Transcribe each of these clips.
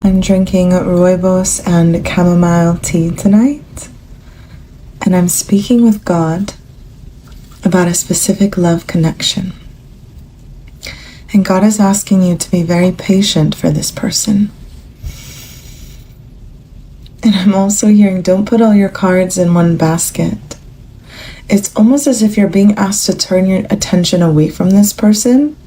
I'm drinking rooibos and chamomile tea tonight, and I'm speaking with God about a specific love connection. And God is asking you to be very patient for this person. And I'm also hearing, don't put all your cards in one basket. It's almost as if you're being asked to turn your attention away from this person.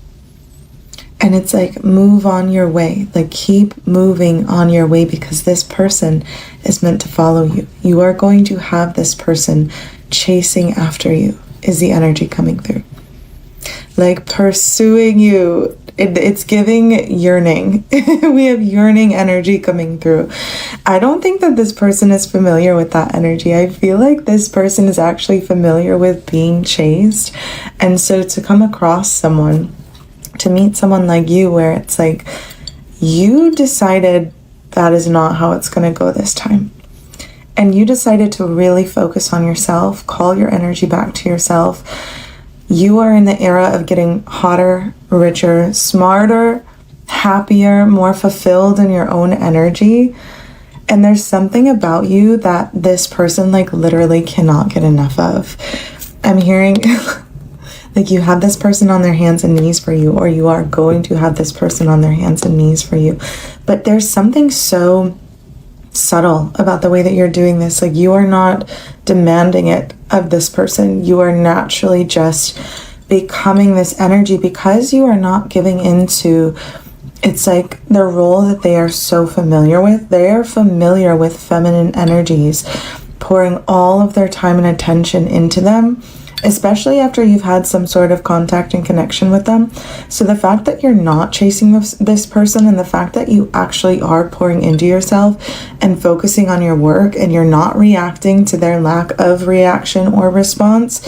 And it's like, move on your way. Like, keep moving on your way, because this person is meant to follow you. You are going to have this person chasing after you, is the energy coming through. Like, pursuing you. It's giving yearning. We have yearning energy coming through. I don't think that this person is familiar with that energy. I feel like this person is actually familiar with being chased. And so to come across someone, to meet someone like you, where it's like, you decided that is not how it's going to go this time. And you decided to really focus on yourself, call your energy back to yourself. You are in the era of getting hotter, richer, smarter, happier, more fulfilled in your own energy. And there's something about you that this person like literally cannot get enough of. I'm hearing like you have this person on their hands and knees for you, or you are going to have this person on their hands and knees for you. But there's something so subtle about the way that you're doing this. Like, you are not demanding it of this person. You are naturally just becoming this energy, because you are not giving into, it's like the role that they are so familiar with. They are familiar with feminine energies, pouring all of their time and attention into them, especially after you've had some sort of contact and connection with them. So the fact that you're not chasing this person, and the fact that you actually are pouring into yourself and focusing on your work, and you're not reacting to their lack of reaction or response,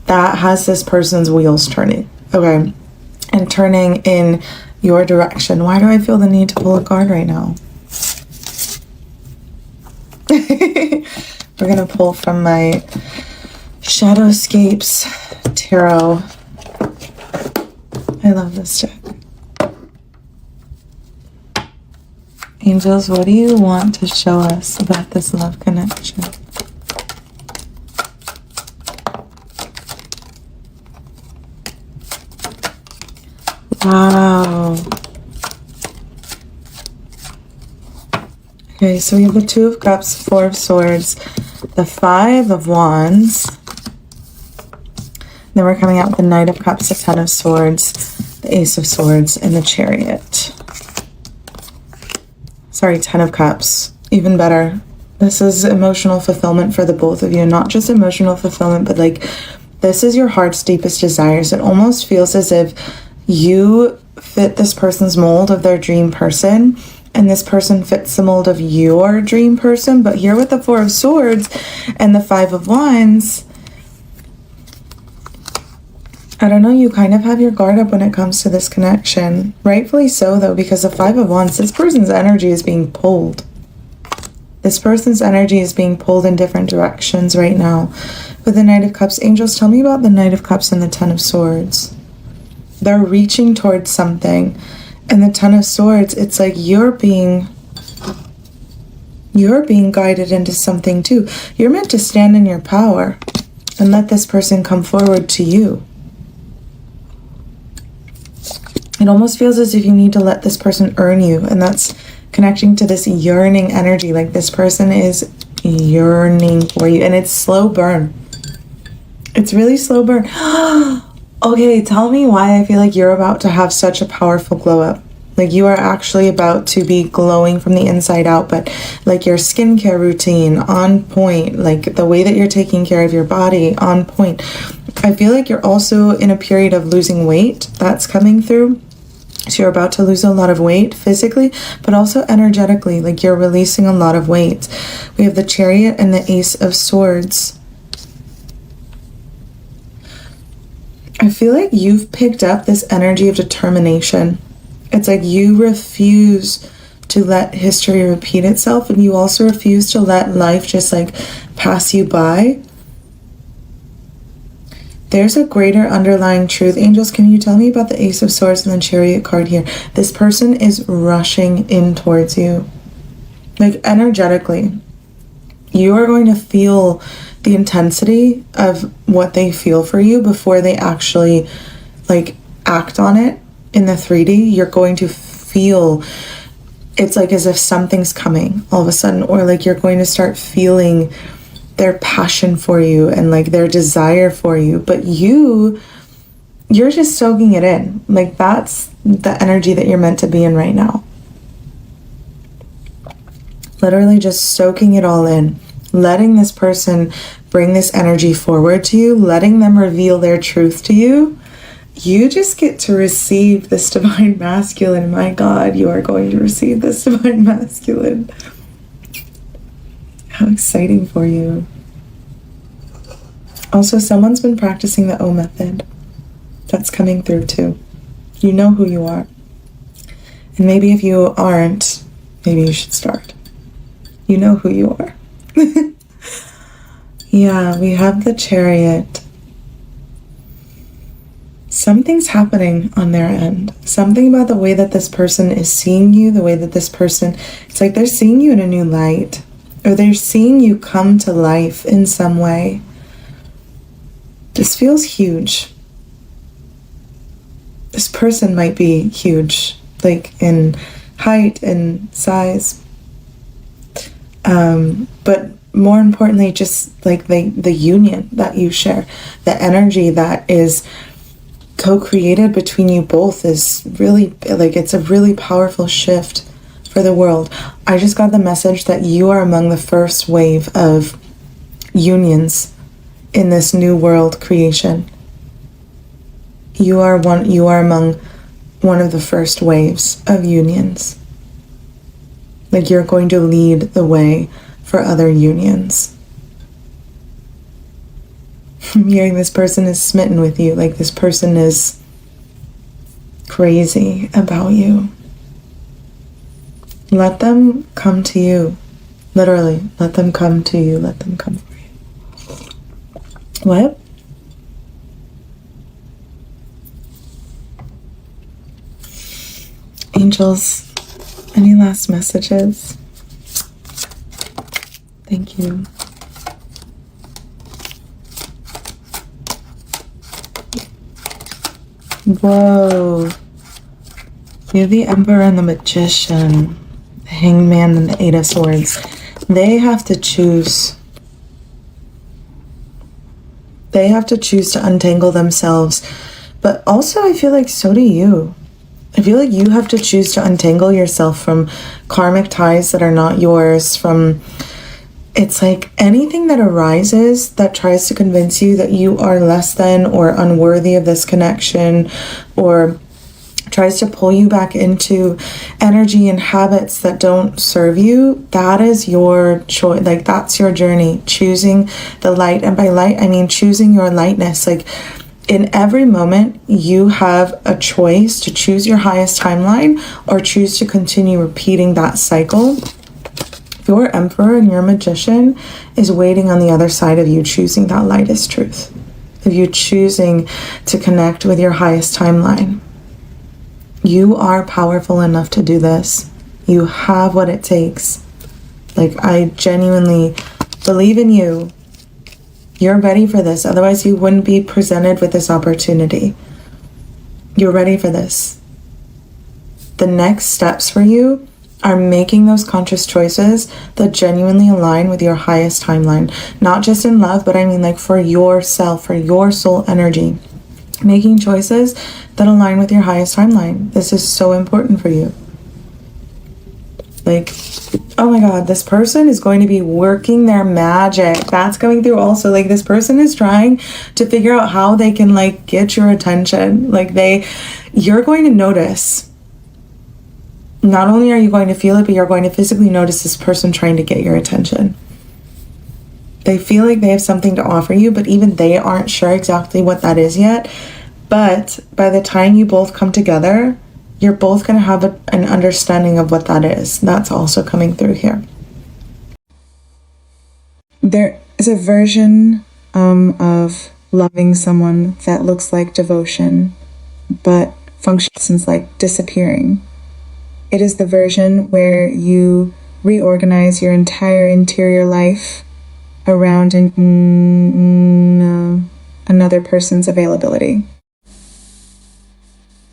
that has this person's wheels turning, okay? And turning in your direction. Why do I feel the need to pull a card right now? We're gonna pull from my Shadowscapes Tarot. I love this deck. Angels, what do you want to show us about this love connection? Wow. Okay, so we have the Two of Cups, Four of Swords, the Five of Wands. Then we're coming out with the Knight of Cups, the Ten of Swords, the Ace of Swords, and the Chariot. Sorry, Ten of Cups. Even better. This is emotional fulfillment for the both of you. Not just emotional fulfillment, but like, this is your heart's deepest desires. It almost feels as if you fit this person's mold of their dream person, and this person fits the mold of your dream person. But here with the Four of Swords and the Five of Wands, I don't know, you kind of have your guard up when it comes to this connection. Rightfully so, though, because the Five of Wands, this person's energy is being pulled. This person's energy is being pulled in different directions right now. With the Knight of Cups, angels, tell me about the Knight of Cups and the Ten of Swords. They're reaching towards something. And the Ten of Swords, it's like you're being guided into something too. You're meant to stand in your power and let this person come forward to you. It almost feels as if you need to let this person earn you, and that's connecting to this yearning energy. Like, this person is yearning for you, and it's slow burn. It's really slow burn. Okay, tell me why I feel like you're about to have such a powerful glow up. Like, you are actually about to be glowing from the inside out, but like your skincare routine on point, like the way that you're taking care of your body on point. I feel like you're also in a period of losing weight that's coming through. So you're about to lose a lot of weight physically, but also energetically, like you're releasing a lot of weight. We have the Chariot and the Ace of Swords. I feel like you've picked up this energy of determination. It's like you refuse to let history repeat itself, and you also refuse to let life just like pass you by. There's a greater underlying truth. Angels, can you tell me about the Ace of Swords and the Chariot card here? This person is rushing in towards you. Like, energetically, you are going to feel the intensity of what they feel for you before they actually, like, act on it in the 3D. You're going to feel, it's like as if something's coming all of a sudden, or like you're going to start feeling their passion for you and like their desire for you, but you're just soaking it in. Like, that's the energy that you're meant to be in right now. Literally just soaking it all in, letting this person bring this energy forward to you, letting them reveal their truth to you. You just get to receive this divine masculine. My God, you are going to receive this divine masculine. How exciting for you. Also, someone's been practicing the O method. That's coming through too. You know who you are. And maybe if you aren't, maybe you should start. You know who you are. Yeah, we have the Chariot. Something's happening on their end. Something about the way that this person is seeing you, the way that this person, it's like they're seeing you in a new light, or they're seeing you come to life in some way. This feels huge. This person might be huge, like in height and size. But more importantly, just like the union that you share, the energy that is co-created between you both is really, like, it's a really powerful shift for the world. I just got the message that you are among the first wave of unions in this new world creation. You are among one of the first waves of unions. Like, you're going to lead the way for other unions. I'm hearing this person is smitten with you. Like, this person is crazy about you. Let them come to you. Literally, let them come to you. Let them come for you. What? Angels, any last messages? Thank you. Whoa. You're the Emperor and the Magician, the Hanged Man and the Eight of Swords. They have to choose. They have to choose to untangle themselves. But also, I feel like so do you. I feel like you have to choose to untangle yourself from karmic ties that are not yours, from, it's like anything that arises that tries to convince you that you are less than or unworthy of this connection, or tries to pull you back into energy and habits that don't serve you. That is your choice. Like, that's your journey, choosing the light. And by light, I mean choosing your lightness. Like, in every moment, you have a choice to choose your highest timeline or choose to continue repeating that cycle. Your Emperor and your Magician is waiting on the other side of you choosing that lightest truth, of you choosing to connect with your highest timeline. You are powerful enough to do this. You have what it takes. Like, I genuinely believe in you. You're ready for this. Otherwise, you wouldn't be presented with this opportunity. You're ready for this. The next steps for you are making those conscious choices that genuinely align with your highest timeline. Not just in love, but I mean like for yourself, for your soul energy. Making choices that align with your highest timeline. This is so important for you. Like, oh my God, this person is going to be working their magic. That's coming through also. Like, this person is trying to figure out how they can, like, get your attention. Like, you're going to notice. Not only are you going to feel it, but you're going to physically notice this person trying to get your attention. They feel like they have something to offer you, but even they aren't sure exactly what that is yet. But by the time you both come together, you're both going to have an understanding of what that is. That's also coming through here. There is a version of loving someone that looks like devotion, but functions like disappearing. It is the version where you reorganize your entire interior life around another person's availability.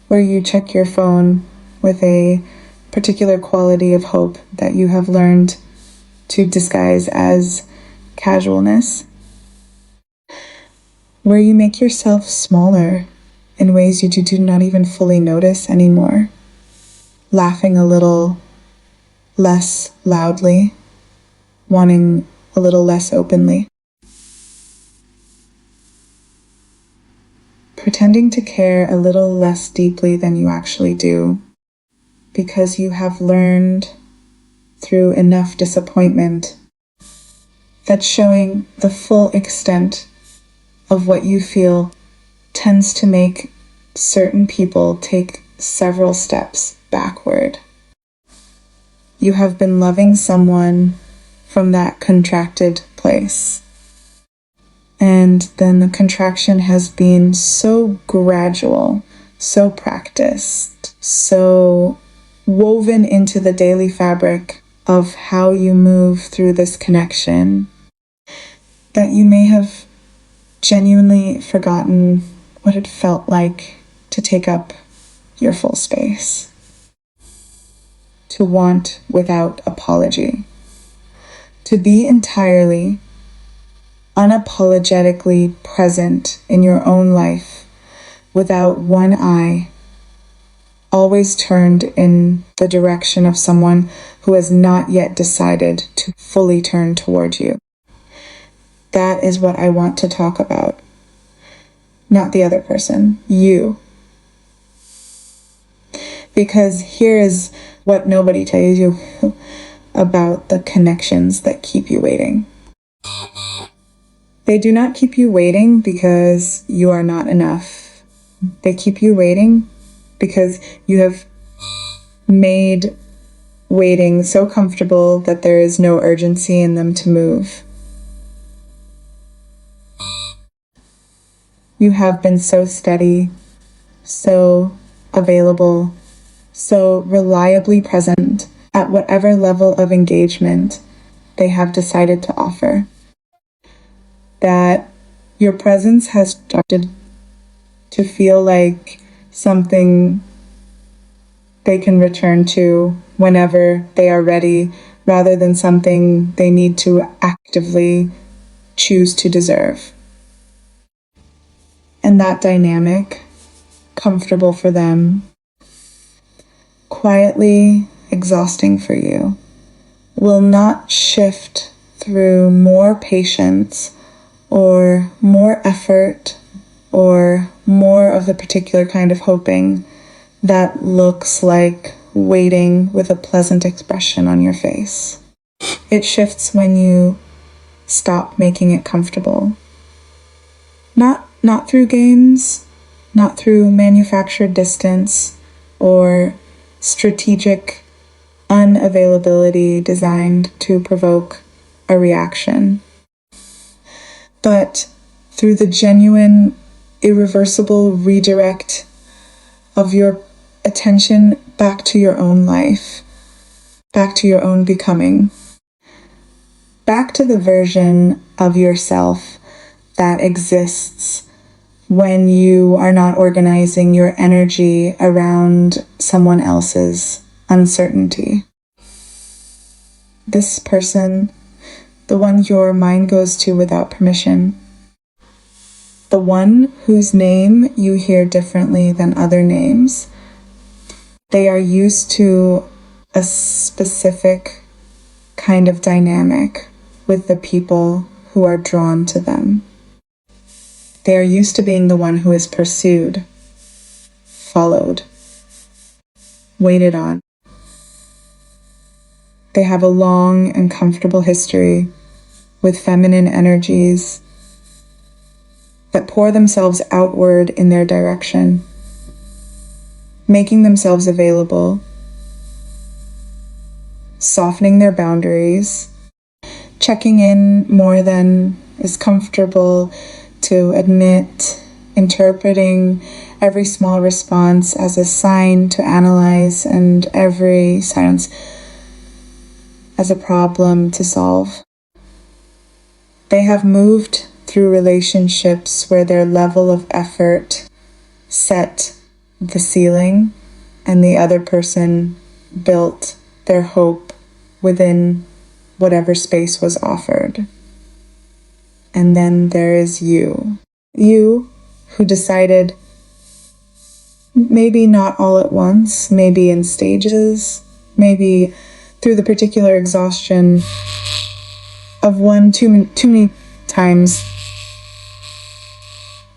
Where you check your phone with a particular quality of hope that you have learned to disguise as casualness. Where you make yourself smaller in ways you do not even fully notice anymore. Laughing a little less loudly, wanting a little less openly. Pretending to care a little less deeply than you actually do, because you have learned through enough disappointment that showing the full extent of what you feel tends to make certain people take several steps backward. You have been loving someone from that contracted place. And then the contraction has been so gradual, so practiced, so woven into the daily fabric of how you move through this connection that you may have genuinely forgotten what it felt like to take up your full space, to want without apology, to be entirely, unapologetically present in your own life without one eye always turned in the direction of someone who has not yet decided to fully turn toward you. That is what I want to talk about. Not the other person, you. Because here is what nobody tells you about the connections that keep you waiting. They do not keep you waiting because you are not enough. They keep you waiting because you have made waiting so comfortable that there is no urgency in them to move. You have been so steady, so available, so reliably present at whatever level of engagement they have decided to offer, that your presence has started to feel like something they can return to whenever they are ready, rather than something they need to actively choose to deserve. And that dynamic, comfortable for them, quietly exhausting for you, will not shift through more patience or more effort or more of the particular kind of hoping that looks like waiting with a pleasant expression on your face. It shifts when you stop making it comfortable. Not through games, not through manufactured distance or strategic unavailability designed to provoke a reaction, but through the genuine, irreversible redirect of your attention back to your own life, back to your own becoming, back to the version of yourself that exists when you are not organizing your energy around someone else's uncertainty. This person, the one your mind goes to without permission, the one whose name you hear differently than other names, they are used to a specific kind of dynamic with the people who are drawn to them. They are used to being the one who is pursued, followed, waited on. They have a long and comfortable history with feminine energies that pour themselves outward in their direction, making themselves available, softening their boundaries, checking in more than is comfortable to admit, interpreting every small response as a sign to analyze, and every silence as a problem to solve. They have moved through relationships where their level of effort set the ceiling and the other person built their hope within whatever space was offered. And then there is you. You who decided, maybe not all at once, maybe in stages, maybe through the particular exhaustion of too many times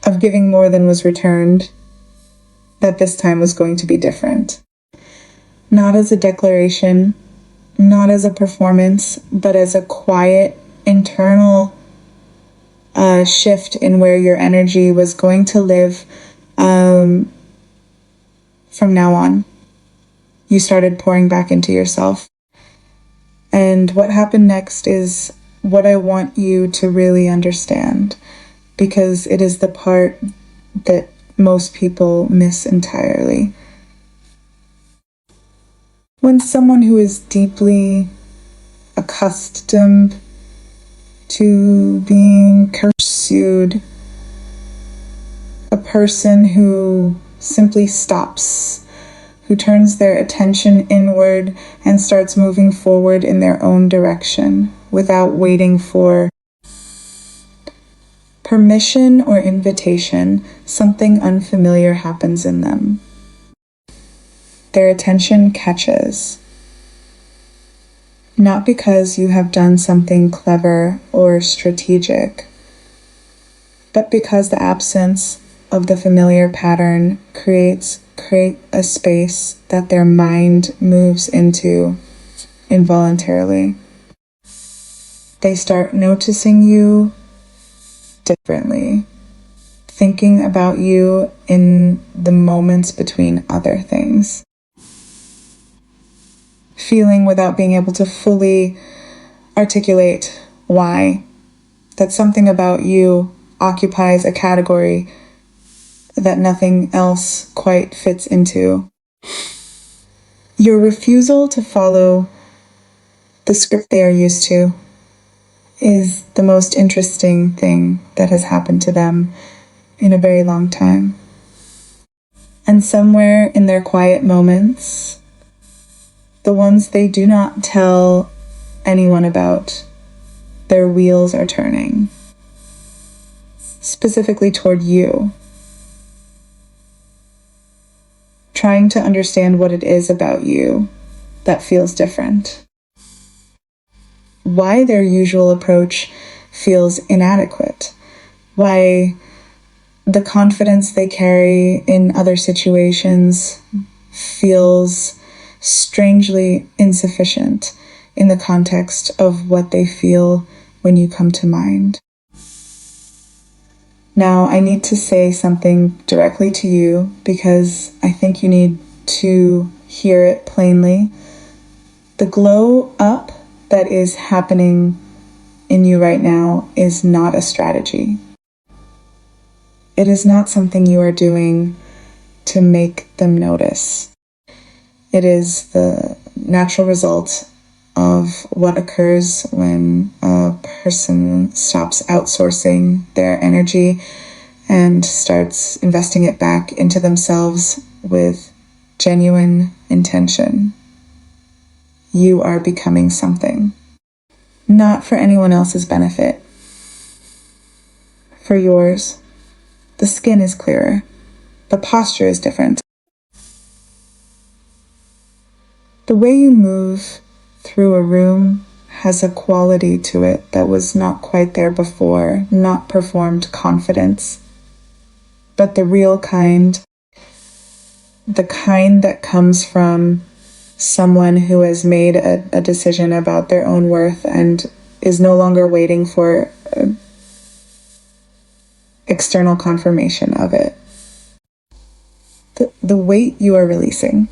of giving more than was returned, that this time was going to be different. Not as a declaration, not as a performance, but as a quiet internal shift in where your energy was going to live from now on. You started pouring back into yourself. And what happened next is what I want you to really understand, because it is the part that most people miss entirely. When someone who is deeply accustomed to being pursued, a person who simply stops, who turns their attention inward and starts moving forward in their own direction without waiting for permission or invitation, something unfamiliar happens in them. Their attention catches. Not because you have done something clever or strategic, but because the absence of the familiar pattern create a space that their mind moves into involuntarily. They start noticing you differently, thinking about you in the moments between other things, feeling without being able to fully articulate why, that something about you occupies a category that nothing else quite fits into. Your refusal to follow the script they are used to is the most interesting thing that has happened to them in a very long time. And somewhere in their quiet moments, the ones they do not tell anyone about, their wheels are turning, specifically toward you, trying to understand what it is about you that feels different, why their usual approach feels inadequate, why the confidence they carry in other situations feels strangely insufficient in the context of what they feel when you come to mind. Now, I need to say something directly to you because I think you need to hear it plainly. The glow up that is happening in you right now is not a strategy. It is not something you are doing to make them notice. It is the natural result of what occurs when a person stops outsourcing their energy and starts investing it back into themselves with genuine intention. You are becoming something, not for anyone else's benefit, for yours. The skin is clearer. The posture is different. The way you move through a room has a quality to it that was not quite there before, not performed confidence, but the real kind, the kind that comes from someone who has made a decision about their own worth and is no longer waiting for external confirmation of it. The weight you are releasing,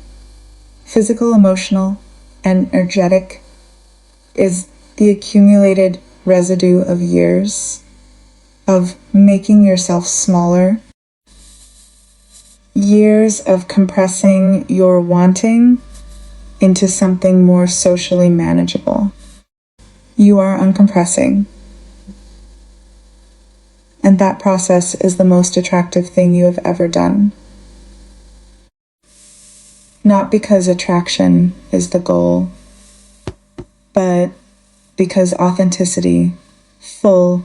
physical, emotional, and energetic, is the accumulated residue of years of making yourself smaller, years of compressing your wanting into something more socially manageable. You are uncompressing. And that process is the most attractive thing you have ever done. Not because attraction is the goal, but because authenticity, full,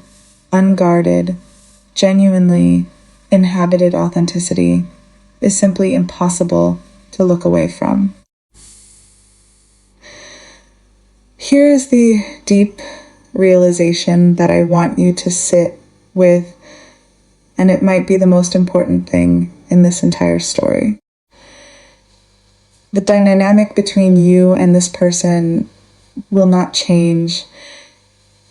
unguarded, genuinely inhabited authenticity, is simply impossible to look away from. Here is the deep realization that I want you to sit with, and it might be the most important thing in this entire story. The dynamic between you and this person will not change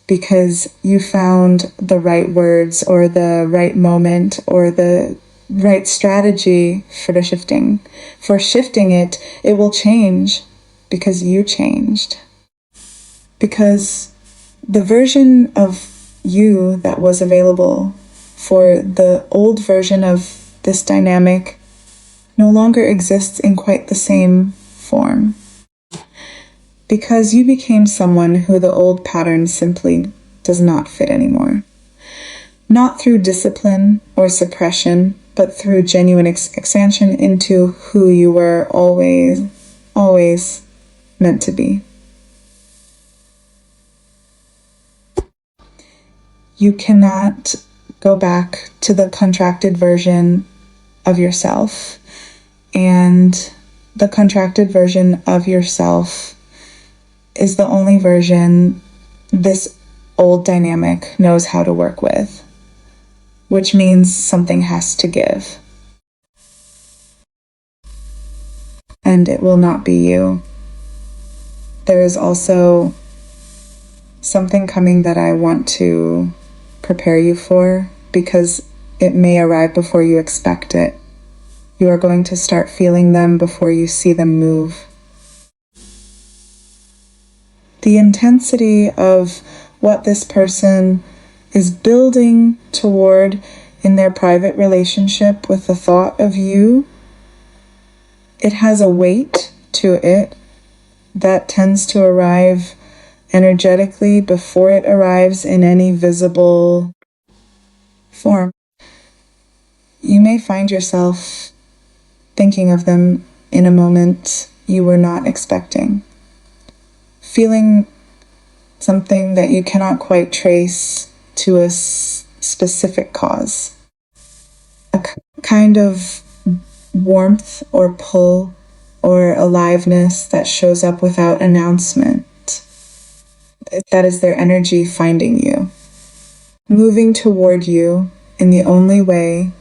because you found the right words or the right moment or the right strategy for the shifting. For shifting it, it will change because you changed. Because the version of you that was available for the old version of this dynamic no longer exists in quite the same form. Because you became someone who the old pattern simply does not fit anymore. Not through discipline or suppression, but through genuine expansion into who you were always meant to be. You cannot go back to the contracted version of yourself. And the contracted version of yourself is the only version this old dynamic knows how to work with, which means something has to give. And it will not be you. There is also something coming that I want to prepare you for because it may arrive before you expect it. You are going to start feeling them before you see them move. The intensity of what this person is building toward in their private relationship with the thought of you, it has a weight to it that tends to arrive energetically before it arrives in any visible form. You may find yourself thinking of them in a moment you were not expecting, feeling something that you cannot quite trace to a specific cause, a kind of warmth or pull or aliveness that shows up without announcement. That is their energy finding you, moving toward you in the only way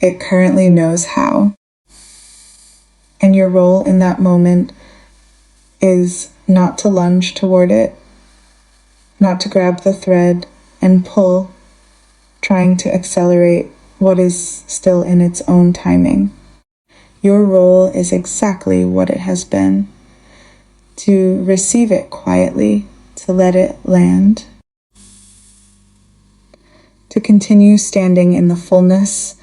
it currently knows how. And your role in that moment is not to lunge toward it, not to grab the thread and pull, trying to accelerate what is still in its own timing. Your role is exactly what it has been, to receive it quietly, to let it land, to continue standing in the fullness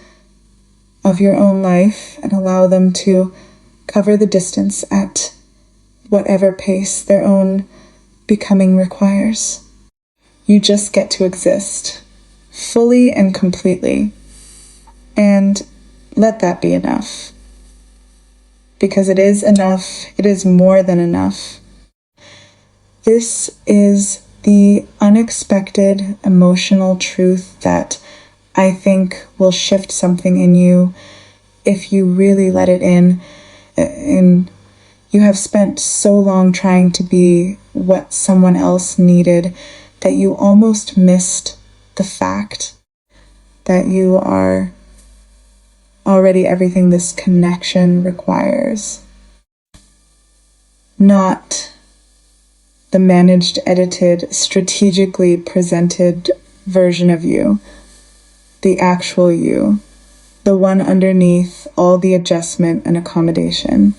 of your own life and allow them to cover the distance at whatever pace their own becoming requires. You just get to exist fully and completely, and let that be enough. Because it is enough, it is more than enough. This is the unexpected emotional truth that I think will shift something in you if you really let it in. And you have spent so long trying to be what someone else needed that you almost missed the fact that you are already everything this connection requires. Not the managed, edited, strategically presented version of you, the actual you, the one underneath all the adjustment and accommodation.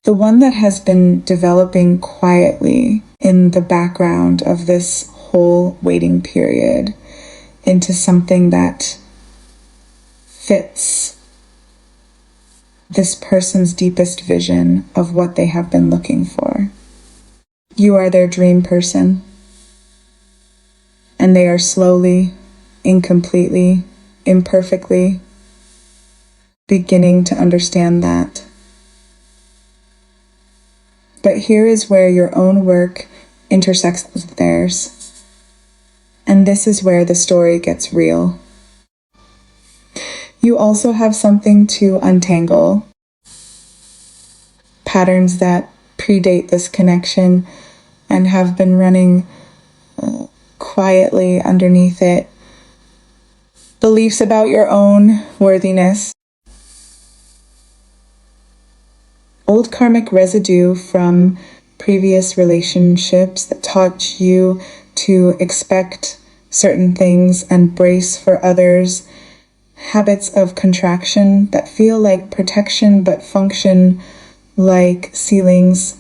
The one that has been developing quietly in the background of this whole waiting period into something that fits this person's deepest vision of what they have been looking for. You are their dream person, and they are slowly, incompletely, imperfectly beginning to understand that. But here is where your own work intersects with theirs. And this is where the story gets real. You also have something to untangle. Patterns that predate this connection and have been running quietly underneath it. Beliefs about your own worthiness. Old karmic residue from previous relationships that taught you to expect certain things and brace for others. Habits of contraction that feel like protection but function like ceilings.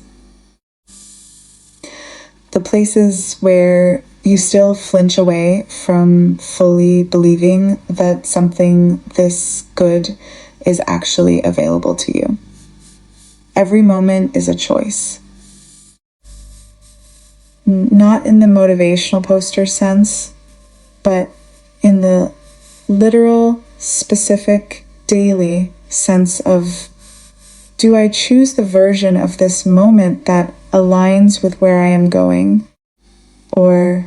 The places where you still flinch away from fully believing that something this good is actually available to you. Every moment is a choice. Not in the motivational poster sense, but in the literal, specific, daily sense of, do I choose the version of this moment that aligns with where I am going? Or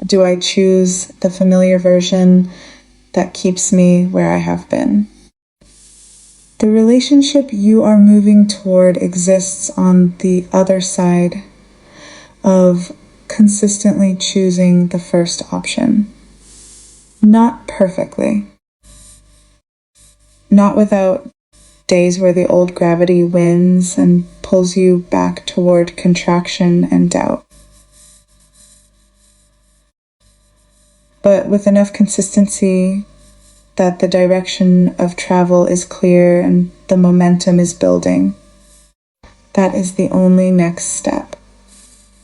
do I choose the familiar version that keeps me where I have been? The relationship you are moving toward exists on the other side of consistently choosing the first option. Not perfectly. Not without days where the old gravity wins and pulls you back toward contraction and doubt. But with enough consistency that the direction of travel is clear and the momentum is building. That is the only next step.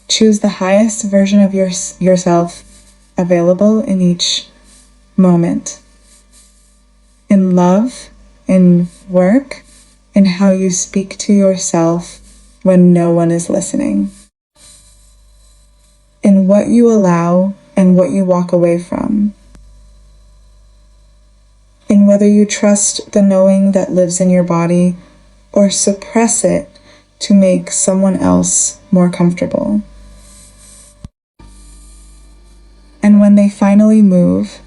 Choose the highest version of yourself available in each moment. In love, in work, in how you speak to yourself when no one is listening. In what you allow and what you walk away from. In whether you trust the knowing that lives in your body or suppress it to make someone else more comfortable. And when they finally move,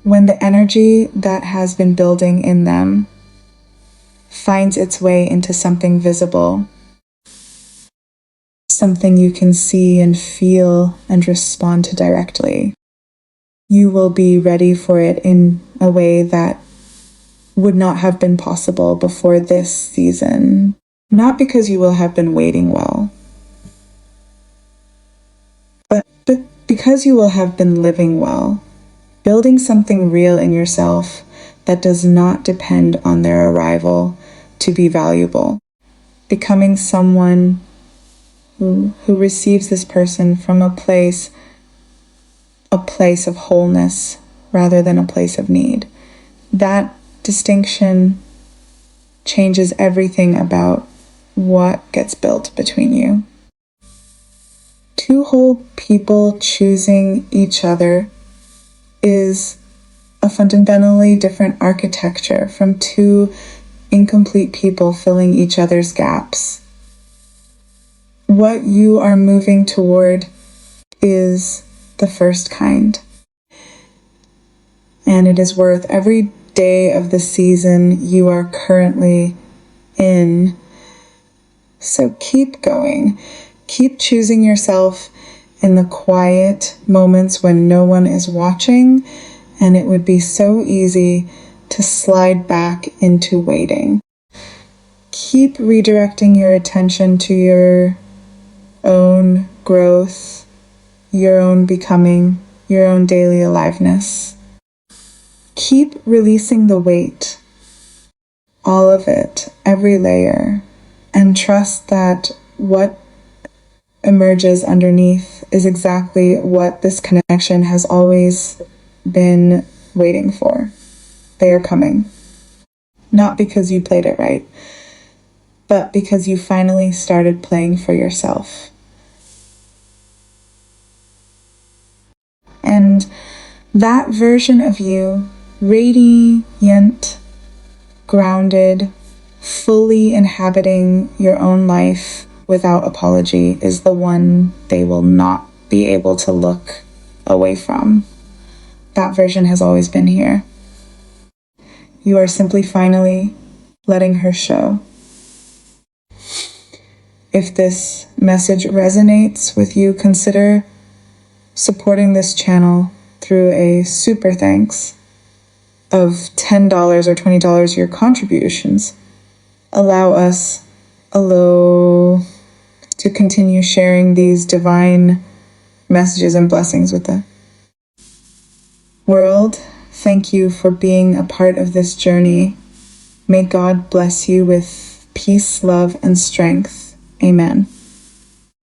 when the energy that has been building in them finds its way into something visible, something you can see and feel and respond to directly, you will be ready for it in a way that would not have been possible before this season. Not because you will have been waiting well, but because you will have been living well, building something real in yourself that does not depend on their arrival to be valuable, becoming someone who receives this person from a place of wholeness rather than a place of need. That distinction changes everything about what gets built between you. Two whole people choosing each other is a fundamentally different architecture from two incomplete people filling each other's gaps. What you are moving toward is the first kind. And it is worth every day of the season you are currently in. So keep going. Keep choosing yourself in the quiet moments when no one is watching, and it would be so easy to slide back into waiting. Keep redirecting your attention to your own growth, your own becoming, your own daily aliveness. Keep releasing the weight, all of it, every layer, and trust that what emerges underneath is exactly what this connection has always been waiting for. They are coming. Not because you played it right, but because you finally started playing for yourself. And that version of you, radiant, grounded, fully inhabiting your own life without apology, is the one they will not be able to look away from. That version has always been here. You are simply finally letting her show. If this message resonates with you, consider supporting this channel through a super thanks of $10 or $20. Your contributions allow us to continue sharing these divine messages and blessings with the world. Thank you for being a part of this journey. May God bless you with peace, love, and strength. Amen.